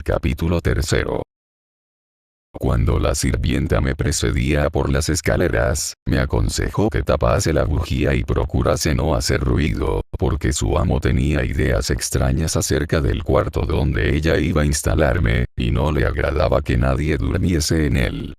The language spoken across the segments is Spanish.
Capítulo 3. Cuando la sirvienta me precedía por las escaleras, me aconsejó que tapase la bujía y procurase no hacer ruido, porque su amo tenía ideas extrañas acerca del cuarto donde ella iba a instalarme, y no le agradaba que nadie durmiese en él.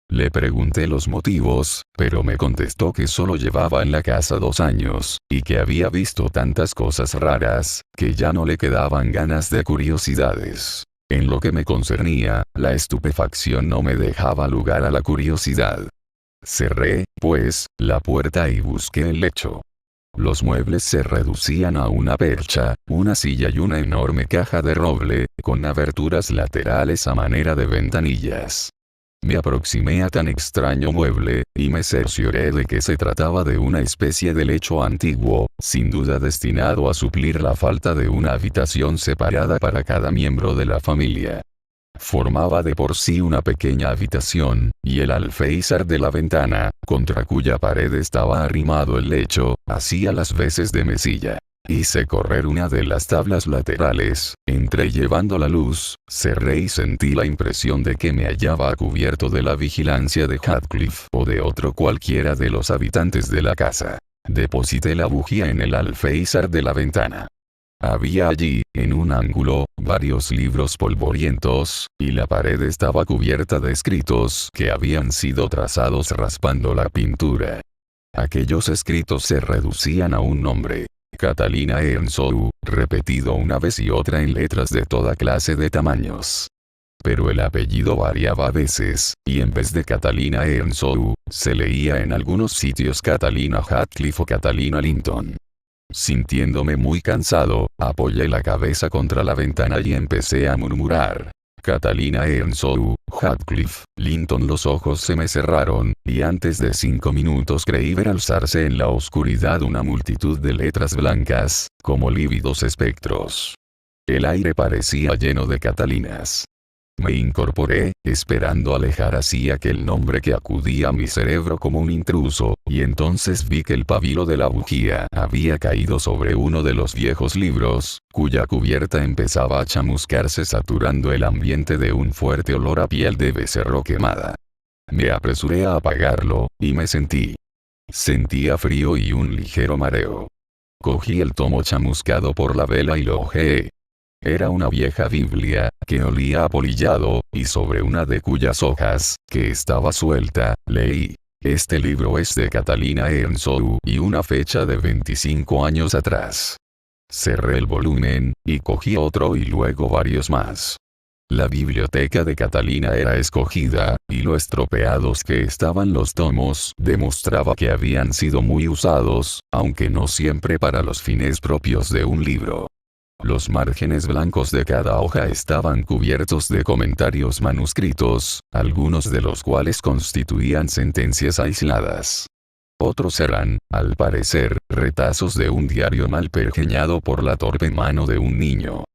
Le pregunté los motivos, pero me contestó que solo llevaba en la casa 2 años, y que había visto tantas cosas raras, que ya no le quedaban ganas de curiosidades. En lo que me concernía, la estupefacción no me dejaba lugar a la curiosidad. Cerré, pues, la puerta y busqué el lecho. Los muebles se reducían a una percha, una silla y una enorme caja de roble, con aberturas laterales a manera de ventanillas. Me aproximé a tan extraño mueble, y me cercioré de que se trataba de una especie de lecho antiguo, sin duda destinado a suplir la falta de una habitación separada para cada miembro de la familia. Formaba de por sí una pequeña habitación, y el alféizar de la ventana, contra cuya pared estaba arrimado el lecho, hacía las veces de mesilla. Hice correr una de las tablas laterales, entré llevando la luz, cerré y sentí la impresión de que me hallaba a cubierto de la vigilancia de Heathcliff o de otro cualquiera de los habitantes de la casa. Deposité la bujía en el alféizar de la ventana. Había allí, en un ángulo, varios libros polvorientos, y la pared estaba cubierta de escritos que habían sido trazados raspando la pintura. Aquellos escritos se reducían a un nombre: Catalina Earnshaw, repetido una vez y otra en letras de toda clase de tamaños. Pero el apellido variaba a veces, y en vez de Catalina Earnshaw, se leía en algunos sitios Catalina Heathcliff o Catalina Linton. Sintiéndome muy cansado, apoyé la cabeza contra la ventana y empecé a murmurar: Catalina Earnshaw, Heathcliff, Linton. Los ojos se me cerraron, y antes de 5 minutos creí ver alzarse en la oscuridad una multitud de letras blancas, como lívidos espectros. El aire parecía lleno de Catalinas. Me incorporé, esperando alejar así aquel nombre que acudía a mi cerebro como un intruso, y entonces vi que el pabilo de la bujía había caído sobre uno de los viejos libros, cuya cubierta empezaba a chamuscarse saturando el ambiente de un fuerte olor a piel de becerro quemada. Me apresuré a apagarlo, y me sentía frío y un ligero mareo. Cogí el tomo chamuscado por la vela y lo hojeé. Era una vieja Biblia, que olía a polillado, y sobre una de cuyas hojas, que estaba suelta, leí: este libro es de Catalina Earnshaw, y una fecha de 25 años atrás. Cerré el volumen, y cogí otro y luego varios más. La biblioteca de Catalina era escogida, y lo estropeados que estaban los tomos demostraba que habían sido muy usados, aunque no siempre para los fines propios de un libro. Los márgenes blancos de cada hoja estaban cubiertos de comentarios manuscritos, algunos de los cuales constituían sentencias aisladas. Otros eran, al parecer, retazos de un diario mal pergeñado por la torpe mano de un niño.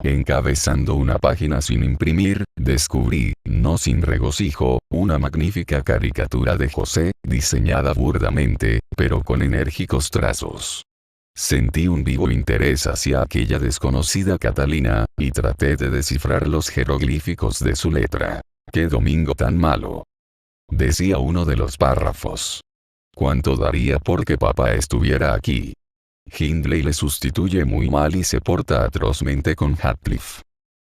Encabezando una página sin imprimir, descubrí, no sin regocijo, una magnífica caricatura de José, diseñada burdamente, pero con enérgicos trazos. Sentí un vivo interés hacia aquella desconocida Catalina, y traté de descifrar los jeroglíficos de su letra. ¡Qué domingo tan malo!, decía uno de los párrafos. ¿Cuánto daría porque papá estuviera aquí? Hindley le sustituye muy mal y se porta atrozmente con Heathcliff.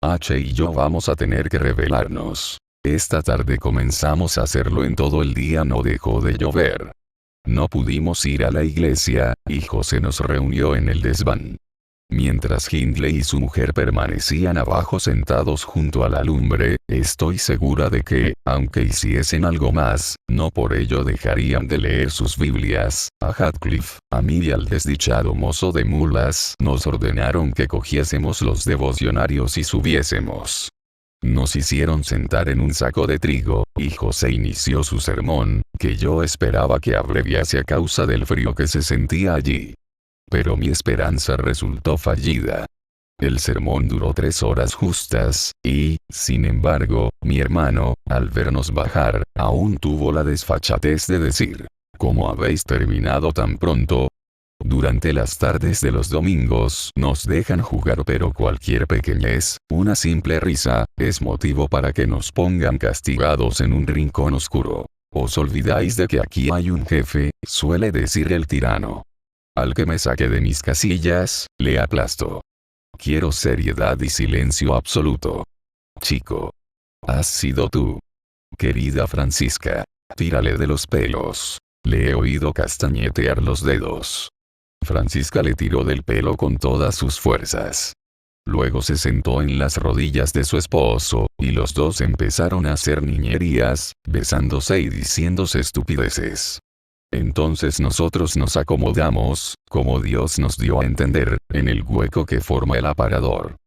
H y yo vamos a tener que rebelarnos. Esta tarde comenzamos a hacerlo en todo el día. No dejó de llover. No pudimos ir a la iglesia, y José nos reunió en el desván. Mientras Hindley y su mujer permanecían abajo sentados junto a la lumbre, estoy segura de que, aunque hiciesen algo más, no por ello dejarían de leer sus Biblias. A Heathcliff, a mí y al desdichado mozo de mulas nos ordenaron que cogiésemos los devocionarios y subiésemos. Nos hicieron sentar en un saco de trigo, y José inició su sermón, que yo esperaba que abreviase a causa del frío que se sentía allí. Pero mi esperanza resultó fallida. El sermón duró 3 horas justas, y, sin embargo, mi hermano, al vernos bajar, aún tuvo la desfachatez de decir: ¿Cómo habéis terminado tan pronto? durante las tardes de los domingos nos dejan jugar, pero cualquier pequeñez, una simple risa, es motivo para que nos pongan castigados en un rincón oscuro. Os olvidáis de que aquí hay un jefe, suele decir el tirano. Al que me saque de mis casillas, le aplasto. Quiero seriedad y silencio absoluto. Chico. Has sido tú. Querida Francisca. Tírale de los pelos. Le he oído castañetear los dedos. Francisca le tiró del pelo con todas sus fuerzas. Luego se sentó en las rodillas de su esposo, y los dos empezaron a hacer niñerías, besándose y diciéndose estupideces. Entonces nosotros nos acomodamos, como Dios nos dio a entender, en el hueco que forma el aparador.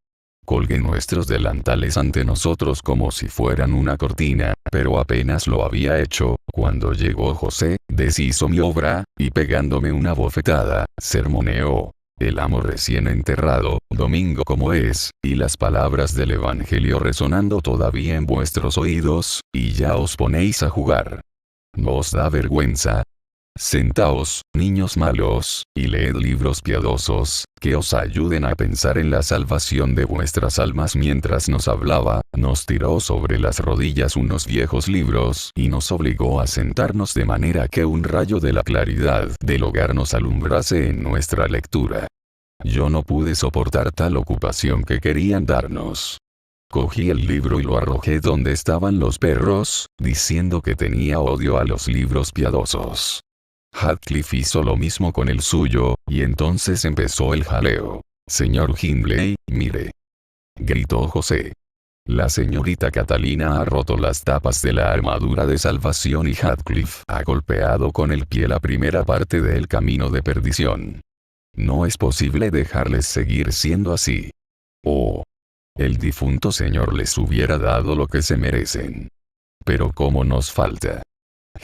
Colgué nuestros delantales ante nosotros como si fueran una cortina, pero apenas lo había hecho, cuando llegó José, deshizo mi obra, y pegándome una bofetada, sermoneó. El amo recién enterrado, domingo como es, y las palabras del Evangelio resonando todavía en vuestros oídos, y ya os ponéis a jugar. ¿No os da vergüenza? Sentaos, niños malos, y leed libros piadosos, que os ayuden a pensar en la salvación de vuestras almas. Mientras nos hablaba, nos tiró sobre las rodillas unos viejos libros, y nos obligó a sentarnos de manera que un rayo de la claridad del hogar nos alumbrase en nuestra lectura. Yo no pude soportar tal ocupación que querían darnos. Cogí el libro y lo arrojé donde estaban los perros, diciendo que tenía odio a los libros piadosos. Heathcliff hizo lo mismo con el suyo, y entonces empezó el jaleo. Señor Hindley, mire. Gritó José. La señorita Catalina ha roto las tapas de la armadura de salvación y Heathcliff ha golpeado con el pie la primera parte del camino de perdición. No es posible dejarles seguir siendo así. Oh. El difunto señor les hubiera dado lo que se merecen. Pero cómo nos falta.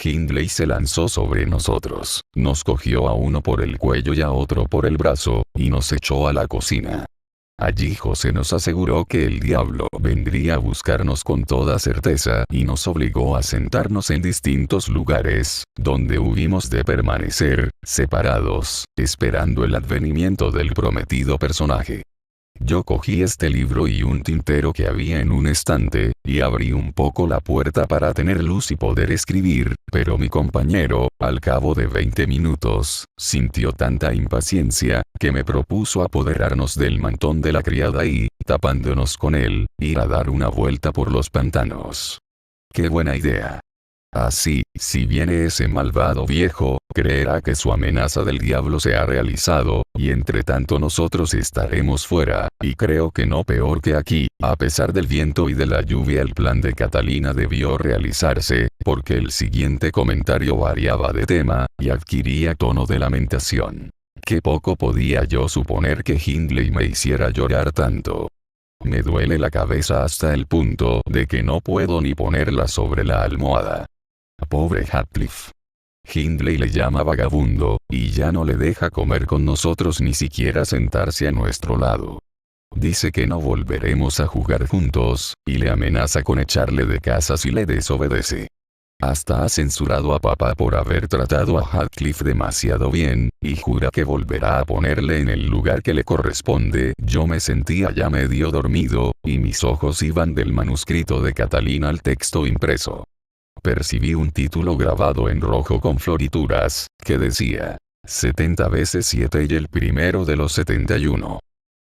Hindley se lanzó sobre nosotros, nos cogió a uno por el cuello y a otro por el brazo, y nos echó a la cocina. Allí José nos aseguró que el diablo vendría a buscarnos con toda certeza y nos obligó a sentarnos en distintos lugares, donde hubimos de permanecer, separados, esperando el advenimiento del prometido personaje. Yo cogí este libro y un tintero que había en un estante, y abrí un poco la puerta para tener luz y poder escribir, pero mi compañero, al cabo de 20 minutos, sintió tanta impaciencia, que me propuso apoderarnos del mantón de la criada y, tapándonos con él, ir a dar una vuelta por los pantanos. ¡Qué buena idea! Así, si viene ese malvado viejo, creerá que su amenaza del diablo se ha realizado, y entre tanto nosotros estaremos fuera, y creo que no peor que aquí. A pesar del viento y de la lluvia, el plan de Catalina debió realizarse, porque el siguiente comentario variaba de tema, y adquiría tono de lamentación. Qué poco podía yo suponer que Hindley me hiciera llorar tanto. Me duele la cabeza hasta el punto de que no puedo ni ponerla sobre la almohada. Pobre Heathcliff. Hindley le llama vagabundo, y ya no le deja comer con nosotros ni siquiera sentarse a nuestro lado. Dice que no volveremos a jugar juntos, y le amenaza con echarle de casa si le desobedece. Hasta ha censurado a papá por haber tratado a Heathcliff demasiado bien, y jura que volverá a ponerle en el lugar que le corresponde. Yo me sentía ya medio dormido, y mis ojos iban del manuscrito de Catalina al texto impreso. Percibí un título grabado en rojo con florituras, que decía, 70 veces 7 y el primero de los 71.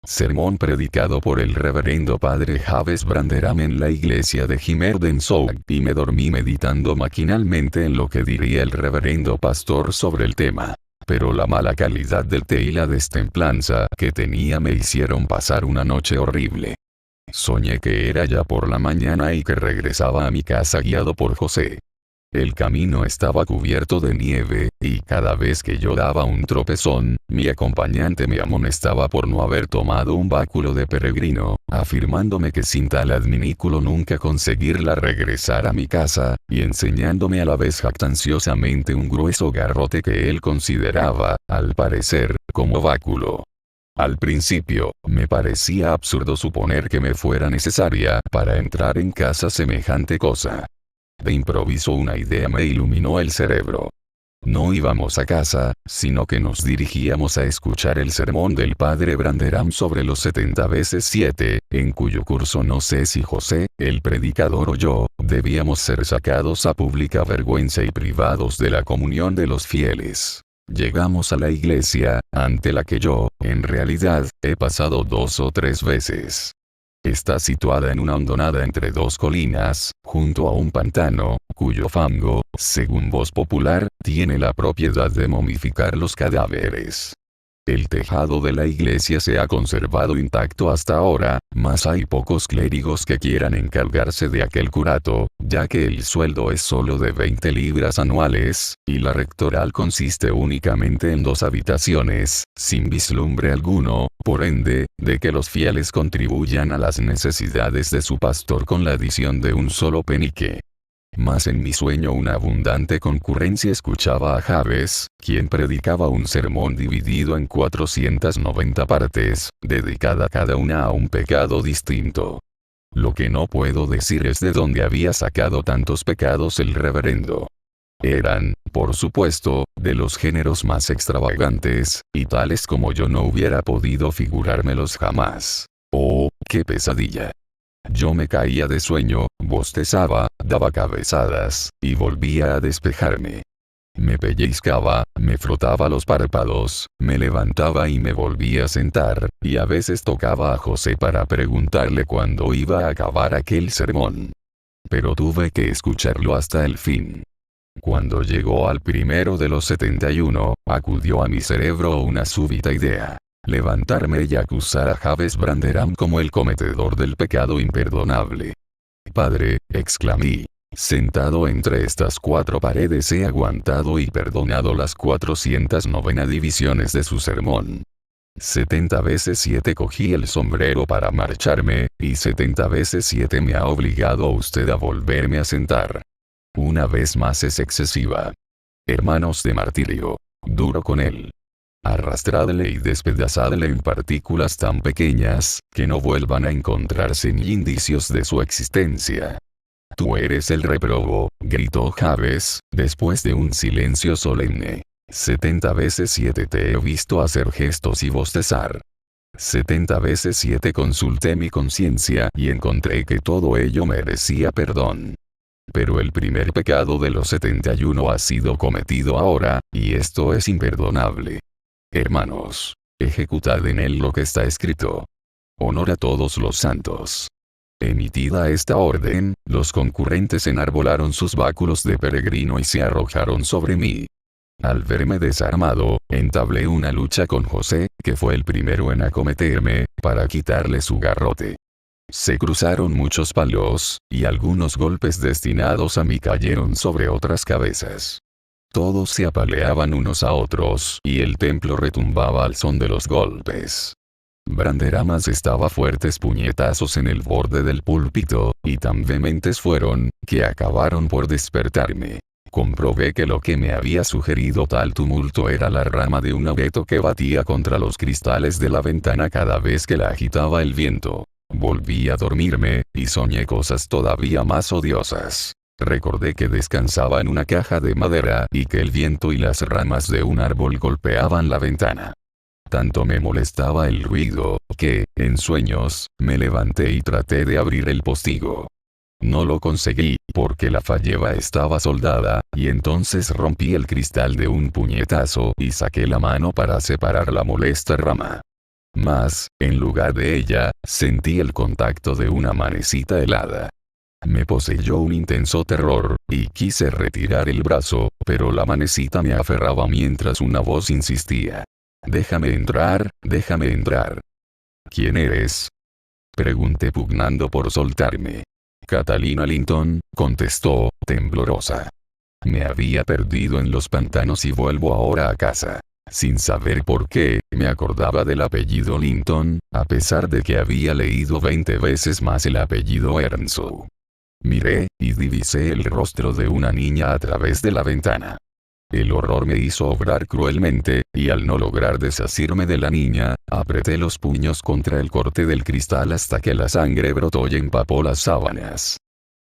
Sermón predicado por el reverendo padre Javes Branderham en la iglesia de Himmerdenzoog, y me dormí meditando maquinalmente en lo que diría el reverendo pastor sobre el tema. Pero la mala calidad del té y la destemplanza que tenía me hicieron pasar una noche horrible. Soñé que era ya por la mañana y que regresaba a mi casa guiado por José. El camino estaba cubierto de nieve, y cada vez que yo daba un tropezón, mi acompañante me amonestaba por no haber tomado un báculo de peregrino, afirmándome que sin tal adminículo nunca conseguirla regresar a mi casa, y enseñándome a la vez jactanciosamente un grueso garrote que él consideraba, al parecer, como báculo. Al principio, me parecía absurdo suponer que me fuera necesaria para entrar en casa semejante cosa. De improviso una idea me iluminó el cerebro. No íbamos a casa, sino que nos dirigíamos a escuchar el sermón del padre Branderham sobre los 70 veces 7, en cuyo curso no sé si José, el predicador o yo, debíamos ser sacados a pública vergüenza y privados de la comunión de los fieles. Llegamos a la iglesia, ante la que yo, en realidad, he pasado 2 o 3 veces. Está situada en una hondonada entre 2 colinas, junto a un pantano, cuyo fango, según voz popular, tiene la propiedad de momificar los cadáveres. El tejado de la iglesia se ha conservado intacto hasta ahora, mas hay pocos clérigos que quieran encargarse de aquel curato, ya que el sueldo es solo de 20 libras anuales, y la rectoral consiste únicamente en 2 habitaciones, sin vislumbre alguno, por ende, de que los fieles contribuyan a las necesidades de su pastor con la adición de un solo penique. Mas en mi sueño una abundante concurrencia escuchaba a Javes, quien predicaba un sermón dividido en 490 partes, dedicada cada una a un pecado distinto. Lo que no puedo decir es de dónde había sacado tantos pecados el reverendo. Eran, por supuesto, de los géneros más extravagantes, y tales como yo no hubiera podido figurármelos jamás. ¡Oh, qué pesadilla! Yo me caía de sueño, bostezaba, daba cabezadas, y volvía a despejarme. Me pellizcaba, me frotaba los párpados, me levantaba y me volvía a sentar, y a veces tocaba a José para preguntarle cuándo iba a acabar aquel sermón. Pero tuve que escucharlo hasta el fin. Cuando llegó al primero de los 71, acudió a mi cerebro una súbita idea. Levantarme y acusar a Javes Branderham como el cometedor del pecado imperdonable. Padre, exclamé. Sentado entre estas 4 paredes he aguantado y perdonado las 409 divisiones de su sermón. 70 veces 7 cogí el sombrero para marcharme, y 70 veces 7 me ha obligado usted a volverme a sentar. Una vez más es excesiva. Hermanos de martirio, duro con él. Arrastradle y despedazadle en partículas tan pequeñas, que no vuelvan a encontrarse ni indicios de su existencia. Tú eres el reprobo, gritó Javes, después de un silencio solemne. 70 veces 7 te he visto hacer gestos y bostezar. 70 veces 7 consulté mi conciencia y encontré que todo ello merecía perdón. Pero el primer pecado de los 71 ha sido cometido ahora, y esto es imperdonable. Hermanos, ejecutad en él lo que está escrito. Honor a todos los santos. Emitida esta orden, los concurrentes enarbolaron sus báculos de peregrino y se arrojaron sobre mí. Al verme desarmado, entablé una lucha con José, que fue el primero en acometerme, para quitarle su garrote. Se cruzaron muchos palos, y algunos golpes destinados a mí cayeron sobre otras cabezas. Todos se apaleaban unos a otros, y el templo retumbaba al son de los golpes. Branderham estaba fuertes puñetazos en el borde del púlpito, y tan vehementes fueron, que acabaron por despertarme. Comprobé que lo que me había sugerido tal tumulto era la rama de un abeto que batía contra los cristales de la ventana cada vez que la agitaba el viento. Volví a dormirme, y soñé cosas todavía más odiosas. Recordé que descansaba en una caja de madera y que el viento y las ramas de un árbol golpeaban la ventana. Tanto me molestaba el ruido, que, en sueños, me levanté y traté de abrir el postigo. No lo conseguí, porque la falleba estaba soldada, y entonces rompí el cristal de un puñetazo y saqué la mano para separar la molesta rama. Mas, en lugar de ella, sentí el contacto de una manecita helada. Me poseyó un intenso terror, y quise retirar el brazo, pero la manecita me aferraba mientras una voz insistía. «Déjame entrar, déjame entrar». «¿Quién eres?», pregunté pugnando por soltarme. «Catalina Linton», contestó, temblorosa. Me había perdido en los pantanos y vuelvo ahora a casa. Sin saber por qué, me acordaba del apellido Linton, a pesar de que había leído 20 veces más el apellido Earnshaw. Miré, y divisé el rostro de una niña a través de la ventana. El horror me hizo obrar cruelmente, y al no lograr desasirme de la niña, apreté los puños contra el corte del cristal hasta que la sangre brotó y empapó las sábanas.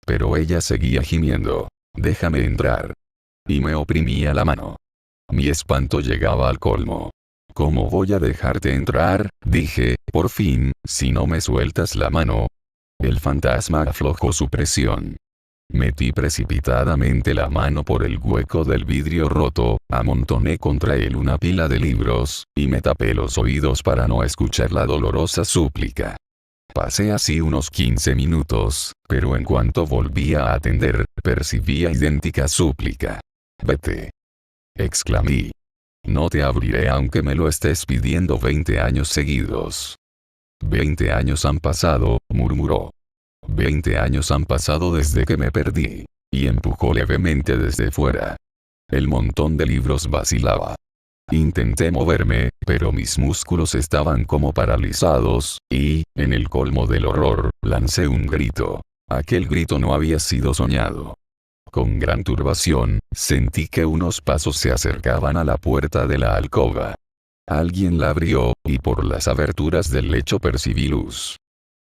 Pero ella seguía gimiendo. «Déjame entrar». Y me oprimía la mano. Mi espanto llegaba al colmo. ¿Cómo voy a dejarte entrar? Dije, por fin, si no me sueltas la mano. El fantasma aflojó su presión. Metí precipitadamente la mano por el hueco del vidrio roto, amontoné contra él una pila de libros, y me tapé los oídos para no escuchar la dolorosa súplica. Pasé así unos 15 minutos, pero en cuanto volvía a atender, percibía idéntica súplica. «Vete», exclamé. «No te abriré aunque me lo estés pidiendo 20 años seguidos». «20 años han pasado», murmuró. 20 años han pasado desde que me perdí. Y empujó levemente desde fuera. El montón de libros vacilaba. Intenté moverme, pero mis músculos estaban como paralizados, y, en el colmo del horror, lancé un grito. Aquel grito no había sido soñado. Con gran turbación, sentí que unos pasos se acercaban a la puerta de la alcoba. Alguien la abrió, y por las aberturas del lecho percibí luz.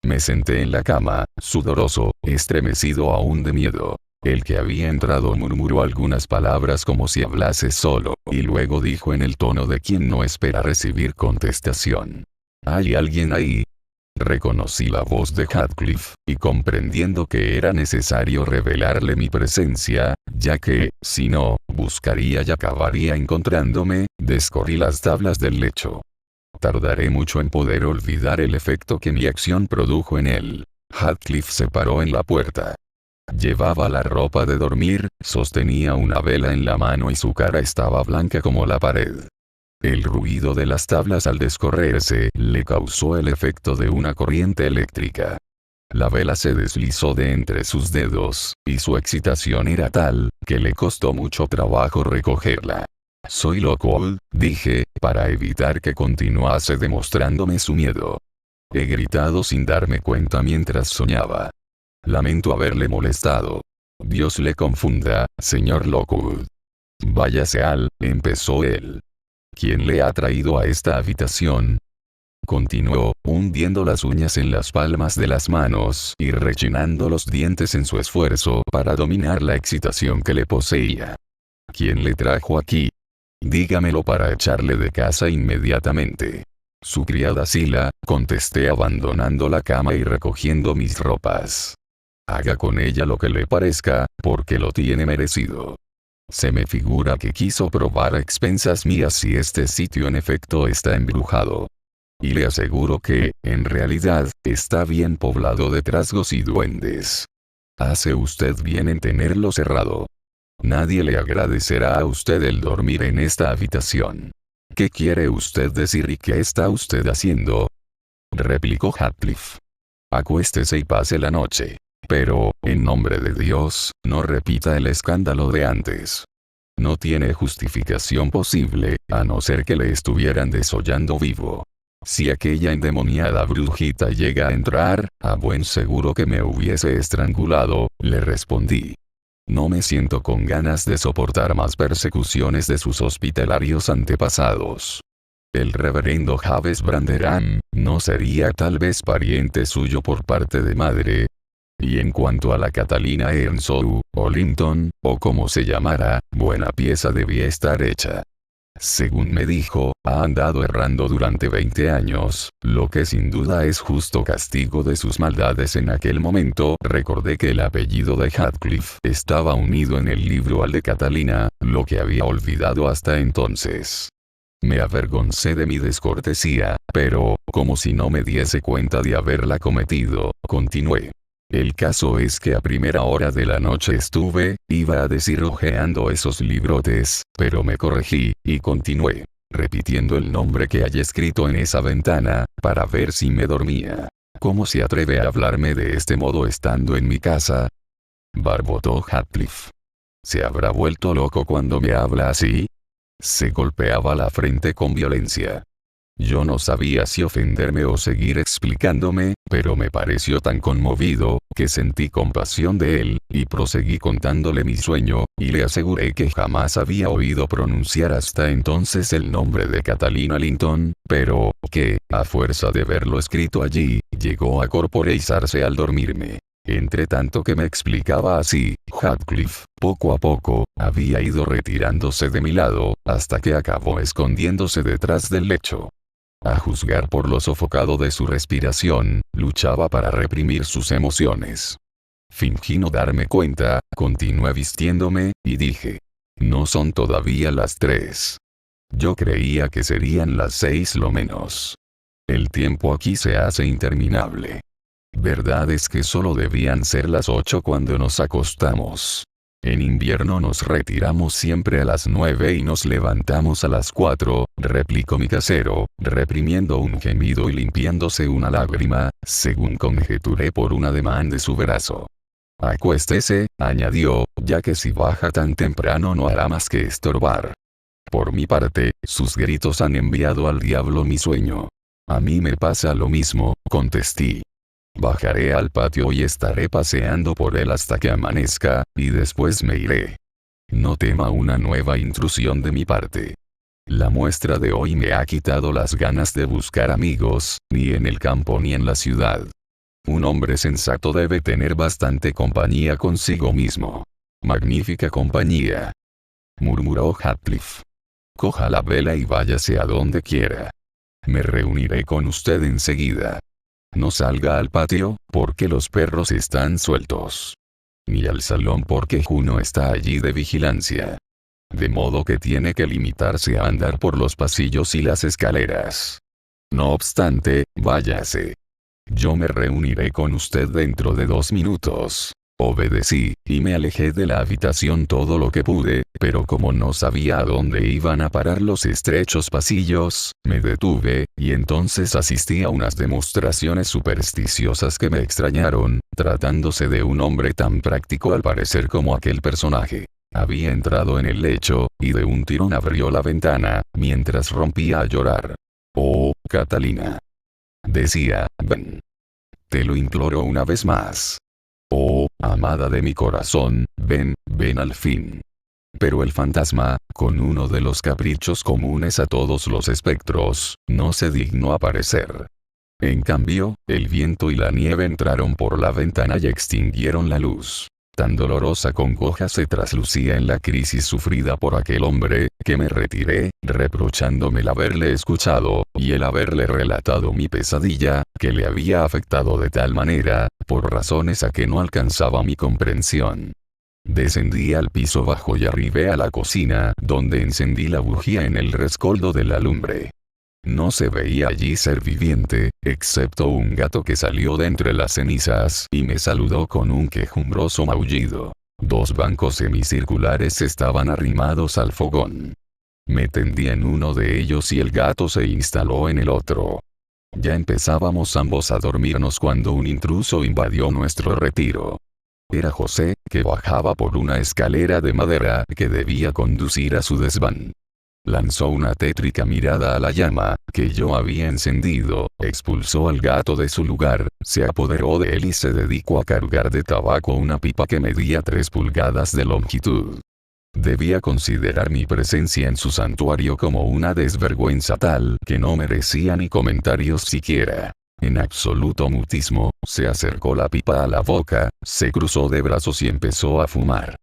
Me senté en la cama, sudoroso, estremecido aún de miedo. El que había entrado murmuró algunas palabras como si hablase solo, y luego dijo en el tono de quien no espera recibir contestación: «¿Hay alguien ahí?». Reconocí la voz de Heathcliff, y comprendiendo que era necesario revelarle mi presencia, ya que, si no, buscaría y acabaría encontrándome, descorrí las tablas del lecho. Tardaré mucho en poder olvidar el efecto que mi acción produjo en él. Heathcliff se paró en la puerta. Llevaba la ropa de dormir, sostenía una vela en la mano y su cara estaba blanca como la pared. El ruido de las tablas al descorrerse le causó el efecto de una corriente eléctrica. La vela se deslizó de entre sus dedos, y su excitación era tal, que le costó mucho trabajo recogerla. «Soy loco», dije, para evitar que continuase demostrándome su miedo. He gritado sin darme cuenta mientras soñaba. Lamento haberle molestado. Dios le confunda, señor Lockwood. «Váyase al», empezó él. «¿Quién le ha traído a esta habitación?», continuó, hundiendo las uñas en las palmas de las manos y rechinando los dientes en su esfuerzo para dominar la excitación que le poseía. «¿Quién le trajo aquí? Dígamelo para echarle de casa inmediatamente». «Su criada Sila», contesté abandonando la cama y recogiendo mis ropas. «Haga con ella lo que le parezca, porque lo tiene merecido». Se me figura que quiso probar a expensas mías si este sitio en efecto está embrujado. Y le aseguro que, en realidad, está bien poblado de trasgos y duendes. Hace usted bien en tenerlo cerrado. Nadie le agradecerá a usted el dormir en esta habitación. ¿Qué quiere usted decir y qué está usted haciendo?, replicó Heathcliff. «Acuéstese y pase la noche. Pero, en nombre de Dios, no repita el escándalo de antes. No tiene justificación posible, a no ser que le estuvieran desollando vivo. Si aquella endemoniada brujita llega a entrar, a buen seguro que me hubiese estrangulado», le respondí. «No me siento con ganas de soportar más persecuciones de sus hospitalarios antepasados. El reverendo Javes Branderham, ¿no sería tal vez pariente suyo por parte de madre? Y en cuanto a la Catalina Earnshaw, o Linton, o como se llamara, buena pieza debía estar hecha. Según me dijo, ha andado errando durante 20 años, lo que sin duda es justo castigo de sus maldades». En aquel momento recordé que el apellido de Heathcliff estaba unido en el libro al de Catalina, lo que había olvidado hasta entonces. Me avergoncé de mi descortesía, pero, como si no me diese cuenta de haberla cometido, continué. «El caso es que a primera hora de la noche iba a decir hojeando esos librotes, pero me corregí, y continué, repitiendo el nombre que hay escrito en esa ventana, para ver si me dormía. «¿Cómo se atreve a hablarme de este modo estando en mi casa?», barbotó Heathcliff. «¿Se habrá vuelto loco cuando me habla así?». Se golpeaba la frente con violencia. Yo no sabía si ofenderme o seguir explicándome, pero me pareció tan conmovido, que sentí compasión de él, y proseguí contándole mi sueño, y le aseguré que jamás había oído pronunciar hasta entonces el nombre de Catalina Linton, pero, que, a fuerza de verlo escrito allí, llegó a corporeizarse al dormirme. Entre tanto que me explicaba así, Heathcliff, poco a poco, había ido retirándose de mi lado, hasta que acabó escondiéndose detrás del lecho. A juzgar por lo sofocado de su respiración, luchaba para reprimir sus emociones. Fingí no darme cuenta, continué vistiéndome, y dije: no son todavía las 3. Yo creía que serían las 6 lo menos. El tiempo aquí se hace interminable. Verdad es que solo debían ser las 8 cuando nos acostamos. En invierno nos retiramos siempre a las 9 y nos levantamos a las 4, replicó mi casero, reprimiendo un gemido y limpiándose una lágrima, según conjeturé por un ademán de su brazo. Acuéstese, añadió, ya que si baja tan temprano no hará más que estorbar. Por mi parte, sus gritos han enviado al diablo mi sueño. A mí me pasa lo mismo, contesté. Bajaré al patio y estaré paseando por él hasta que amanezca, y después me iré. No tema una nueva intrusión de mi parte. La muestra de hoy me ha quitado las ganas de buscar amigos, ni en el campo ni en la ciudad. Un hombre sensato debe tener bastante compañía consigo mismo. Magnífica compañía, murmuró Heathcliff. Coja la vela y váyase a donde quiera. Me reuniré con usted enseguida. No salga al patio, porque los perros están sueltos. Ni al salón porque Juno está allí de vigilancia. De modo que tiene que limitarse a andar por los pasillos y las escaleras. No obstante, váyase. Yo me reuniré con usted dentro de 2 minutos. Obedecí, y me alejé de la habitación todo lo que pude, pero como no sabía a dónde iban a parar los estrechos pasillos, me detuve, y entonces asistí a unas demostraciones supersticiosas que me extrañaron, tratándose de un hombre tan práctico al parecer como aquel personaje. Había entrado en el lecho, y de un tirón abrió la ventana, mientras rompía a llorar. «Oh, Catalina», decía, «ven. Te lo imploro una vez más. Oh, amada de mi corazón, ven, ven al fin». Pero el fantasma, con uno de los caprichos comunes a todos los espectros, no se dignó aparecer. En cambio, el viento y la nieve entraron por la ventana y extinguieron la luz. Tan dolorosa congoja se traslucía en la crisis sufrida por aquel hombre, que me retiré, reprochándome el haberle escuchado, y el haberle relatado mi pesadilla, que le había afectado de tal manera, por razones a que no alcanzaba mi comprensión. Descendí al piso bajo y arribé a la cocina, donde encendí la bujía en el rescoldo de la lumbre. No se veía allí ser viviente, excepto un gato que salió de entre las cenizas y me saludó con un quejumbroso maullido. 2 bancos semicirculares estaban arrimados al fogón. Me tendí en uno de ellos y el gato se instaló en el otro. Ya empezábamos ambos a dormirnos cuando un intruso invadió nuestro retiro. Era José, que bajaba por una escalera de madera que debía conducir a su desván. Lanzó una tétrica mirada a la llama, que yo había encendido, expulsó al gato de su lugar, se apoderó de él y se dedicó a cargar de tabaco una pipa que medía 3 pulgadas de longitud. Debía considerar mi presencia en su santuario como una desvergüenza tal que no merecía ni comentarios siquiera. En absoluto mutismo, se acercó la pipa a la boca, se cruzó de brazos y empezó a fumar.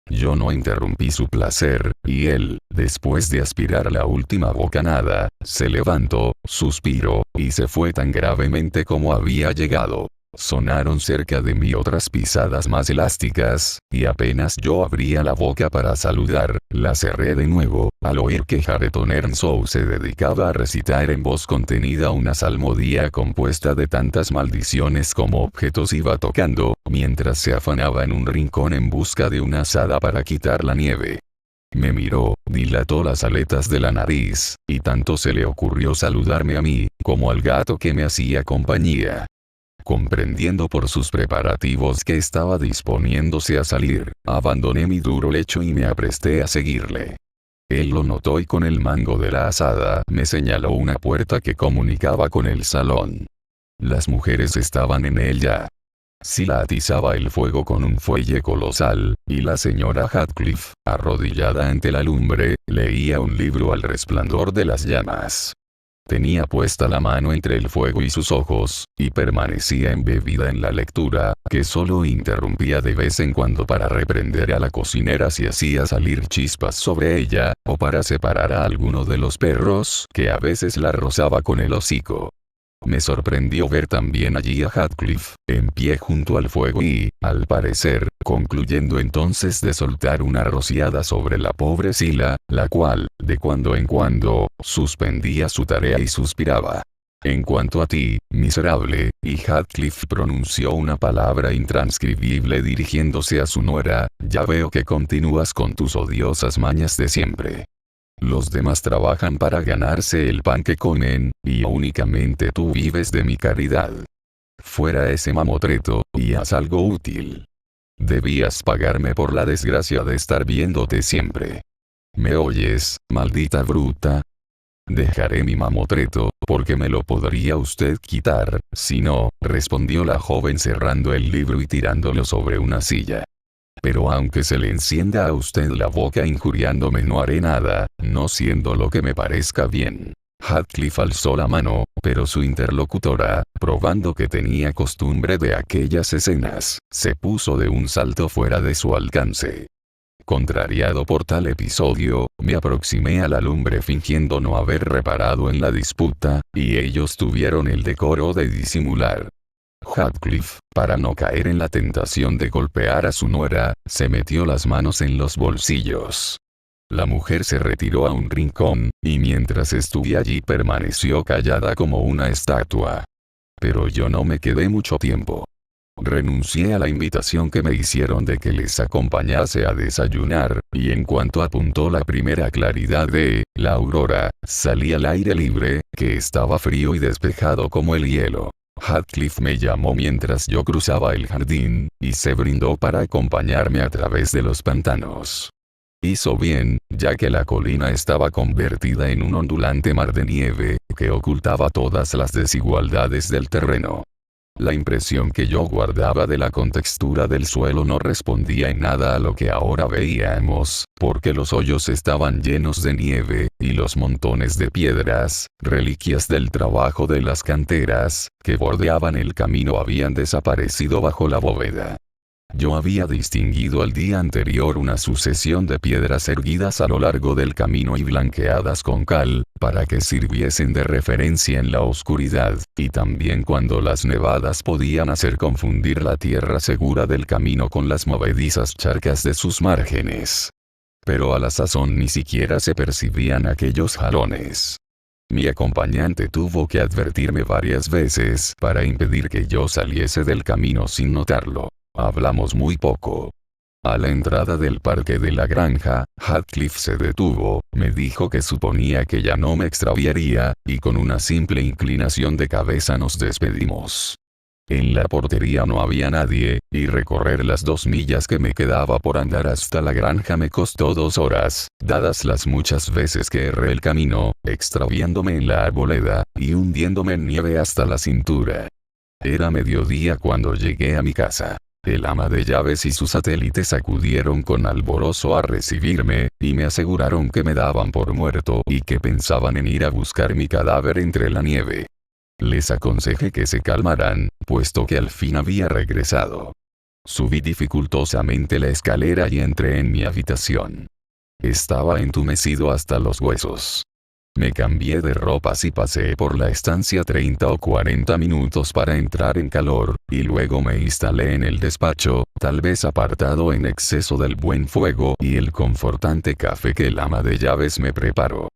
Yo no interrumpí su placer, y él, después de aspirar la última bocanada, se levantó, suspiró, y se fue tan gravemente como había llegado. Sonaron cerca de mí otras pisadas más elásticas, y apenas yo abría la boca para saludar, la cerré de nuevo, al oír que Hareton Earnshaw se dedicaba a recitar en voz contenida una salmodia compuesta de tantas maldiciones como objetos iba tocando, mientras se afanaba en un rincón en busca de una azada para quitar la nieve. Me miró, dilató las aletas de la nariz, y tanto se le ocurrió saludarme a mí, como al gato que me hacía compañía. Comprendiendo por sus preparativos que estaba disponiéndose a salir, abandoné mi duro lecho y me apresté a seguirle. Él lo notó y con el mango de la azada me señaló una puerta que comunicaba con el salón. Las mujeres estaban en ella. Sila atizaba el fuego con un fuelle colosal, y la señora Heathcliff, arrodillada ante la lumbre, leía un libro al resplandor de las llamas. Tenía puesta la mano entre el fuego y sus ojos, y permanecía embebida en la lectura, que solo interrumpía de vez en cuando para reprender a la cocinera si hacía salir chispas sobre ella, o para separar a alguno de los perros que a veces la rozaba con el hocico. Me sorprendió ver también allí a Heathcliff, en pie junto al fuego y, al parecer, concluyendo entonces de soltar una rociada sobre la pobre Scylla, la cual, de cuando en cuando, suspendía su tarea y suspiraba. En cuanto a ti, miserable, y Heathcliff pronunció una palabra intranscribible dirigiéndose a su nuera, ya veo que continúas con tus odiosas mañas de siempre. Los demás trabajan para ganarse el pan que comen, y únicamente tú vives de mi caridad. Fuera ese mamotreto, y haz algo útil. Debías pagarme por la desgracia de estar viéndote siempre. ¿Me oyes, maldita bruta? Dejaré mi mamotreto, porque me lo podría usted quitar, si no, respondió la joven cerrando el libro y tirándolo sobre una silla. Pero aunque se le encienda a usted la boca injuriándome no haré nada, no siendo lo que me parezca bien. Heathcliff alzó la mano, pero su interlocutora, probando que tenía costumbre de aquellas escenas, se puso de un salto fuera de su alcance. Contrariado por tal episodio, me aproximé a la lumbre fingiendo no haber reparado en la disputa, y ellos tuvieron el decoro de disimular. Heathcliff, para no caer en la tentación de golpear a su nuera, se metió las manos en los bolsillos. La mujer se retiró a un rincón, y mientras estuve allí permaneció callada como una estatua. Pero yo no me quedé mucho tiempo. Renuncié a la invitación que me hicieron de que les acompañase a desayunar, y en cuanto apuntó la primera claridad de la aurora, salí al aire libre, que estaba frío y despejado como el hielo. Heathcliff me llamó mientras yo cruzaba el jardín, y se brindó para acompañarme a través de los pantanos. Hizo bien, ya que la colina estaba convertida en un ondulante mar de nieve, que ocultaba todas las desigualdades del terreno. La impresión que yo guardaba de la contextura del suelo no respondía en nada a lo que ahora veíamos, porque los hoyos estaban llenos de nieve, y los montones de piedras, reliquias del trabajo de las canteras, que bordeaban el camino habían desaparecido bajo la bóveda. Yo había distinguido el día anterior una sucesión de piedras erguidas a lo largo del camino y blanqueadas con cal, para que sirviesen de referencia en la oscuridad, y también cuando las nevadas podían hacer confundir la tierra segura del camino con las movedizas charcas de sus márgenes. Pero a la sazón ni siquiera se percibían aquellos jalones. Mi acompañante tuvo que advertirme varias veces para impedir que yo saliese del camino sin notarlo. Hablamos muy poco. A la entrada del parque de la granja, Heathcliff se detuvo, me dijo que suponía que ya no me extraviaría, y con una simple inclinación de cabeza nos despedimos. En la portería no había nadie, y recorrer las 2 millas que me quedaba por andar hasta la granja me costó 2 horas, dadas las muchas veces que erré el camino, extraviándome en la arboleda, y hundiéndome en nieve hasta la cintura. Era mediodía cuando llegué a mi casa. El ama de llaves y sus satélites acudieron con alborozo a recibirme, y me aseguraron que me daban por muerto y que pensaban en ir a buscar mi cadáver entre la nieve. Les aconsejé que se calmaran, puesto que al fin había regresado. Subí dificultosamente la escalera y entré en mi habitación. Estaba entumecido hasta los huesos. Me cambié de ropas y pasé por la estancia 30 o 40 minutos para entrar en calor, y luego me instalé en el despacho, tal vez apartado en exceso del buen fuego y el confortante café que el ama de llaves me preparó.